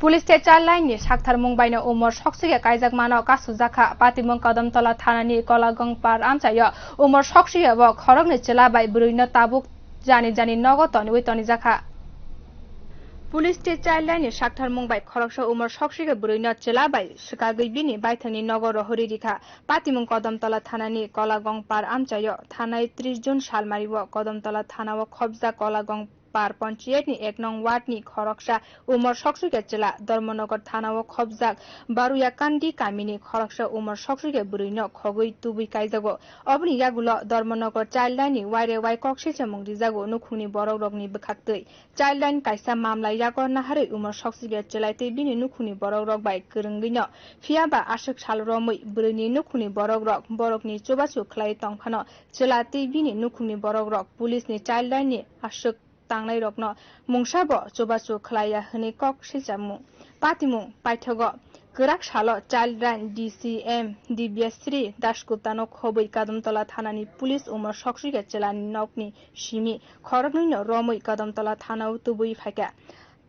Police चार लाइननि साक्थार मुंबाइनो उमर सक्सिगे काइजाक मानो कासु जाखा पातिमुं कदमतला थानानि कलागं पार आमचायो उमर सक्सिगे व खरगनि चलाबाय बुरैनो ताबुक जानि नगद तनि तनि जाखा पुलिस चार लाइननि साक्थार मुंबाइ खरगसो उमर सक्सिगे बुरैनो चलाबाय सिकागै बिनि बाइथनि नगर रहरि रिखा पातिमुं कदमतला थानानि कलागं पार आमचायो थानाय 30 जुन सालमारिव कदमतला थानाव खबजा कलागं पार पंचायतनि 1 नং वार्डनि खरगसा उमर सक्सिगे चला धर्मनगर थानाव खबजाक बारुयाकान्दी कामिनि खरगसा उमर सक्सिगे बुरैनो खगै तुबुइ काइजागो अबनि यागुलो धर्मनगर चाइल्ड लाइननि वाइरे वाइ कक्सिसे मुंग्रि जागो नुखुनि बरग रगनि बखाक्तै चाइल्ड लाइन काइसा मामला यागर नाहारै उमर सक्सिगे चलाइतै बिनि नुखुनि बरग रग बाइ गोरोंगैनो फियाबा आसक साल रमै बुरैनि नुखुनि बरग रग बरगनि चोबासु खलाइ तंफानो चलातै बिनि नुखुनि बरग रग पुलिसनि चाइल्ड लाइननि आसक तांनाय रगनो मुंसाबो चोबासु खलाया हनै कक सिजामु पातिमुं पाइथगो गोराक सालो चाइल्ड लाइन DCM दिव्यश्री दासगुप्तानो खबै कदमतला थानानि पुलिस उमर सक्सिगे चलानि नकनि सिमि खरगनैनो रमै कदमतला थानाव तुबुइ फाइका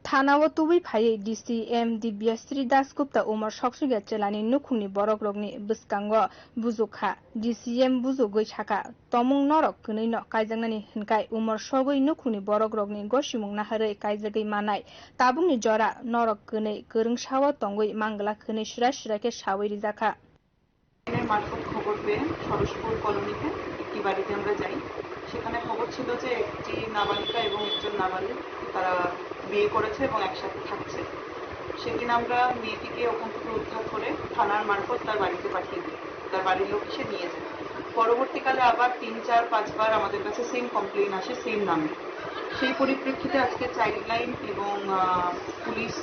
थानाव तुबुइ फायै DCM दिव्यश्री दासगुप्ता उमर सक्सिगे चलानि नुखुनि बरग रगनि बुसकांग बुजुखा DCM बुजु गैसाखा तमुं नरक गनैनो काइजांनानि हिनकाय उमर सगै नुखुनि बरग रगनि गसिमुं नाहरै काइजागै मानाय ताबुंनि जरा नरक गनै गोरोंसाव तंगै मांगला खनै सिराके सावै रिजाखा মারফত খবর পেয়ে সরসপুর কলোনিতে একটি বাড়িতে আমরা যাই সেখানে খবর ছিল যে একটি নাবালিকা এবং একজন নাবালিক তারা বিয়ে করেছে এবং একসাথে থাকছে সেদিন আমরা মেয়েটিকে ওখান থেকে উদ্ধার করে থানার মারফত তার বাড়িতে পাঠিয়ে দিই তার বাড়ির লোক এসে নিয়ে যায় পরবর্তীকালে আবার 3-4-5 বার আমাদের কাছে সেম কমপ্লেইন আসে সেম নামে সেই পরিপ্রেক্ষিতে আজকে চাইল্ড লাইন এবং পুলিশ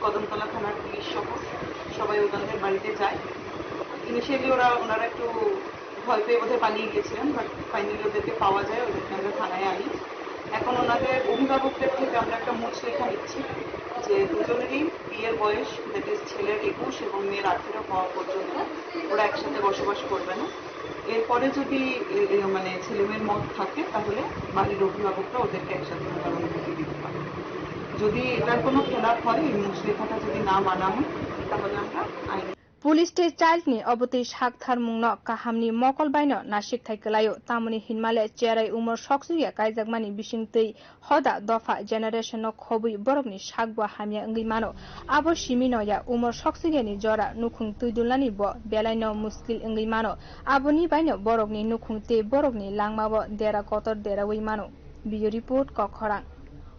কদমতলা থানার পুলিশ সহ সবাই ওদের বাড়িতে যায় ইনিশিয়ালি ওনারা একটু ভয় পেয়ে বোধহয় পালিয়ে গিয়েছিলেন বাট ফাইনালি ওদেরকে পাওয়া যায় ওদেরকে আমরা থানায় আনি এখন ওনাদের অভিভাবকদের থেকে আমরা একটা মুচলেখা নিচ্ছি যে দুজনেরই বিয়ের বয়স দ্যাট ইজ ছেলের 21 এবং মেয়ের 18 হওয়া পর্যন্ত ওরা একসাথে বসবাস করবে না এরপরে যদি মানে ছেলেমেয়ের মত থাকে তাহলে বাড়ির অভিভাবকরা ওদেরকে একসাথে অনুমতি দিতে পারে যদি এটার কোনো খেলাপ হয় এই মুচলেখাটা যদি না মানা হয় তাহলে আমরা আইন पुलिस चाइल्डनि अबतै साक्थार मुंनो काहामनि मकल बायनो नासिक थाइकलायो तामुनि हिनमाले चेराय उमर सक्सिगे काइजाकमानि बिसिंतै हदा दफा जेनारेशन खबै बरकनि सागबो हामिया अंगै मानो आबो सिमिनोया उमर सक्सिगेनि जरा नुखुं तुइदुलानि ब बेलायनो मुस्किल अंगै मानो आबोनि बायनो बरकनि नुखुं ते बरकनि लांमाबो देरा कतर देरावै मानो बियो रिपोर्ट क खरां।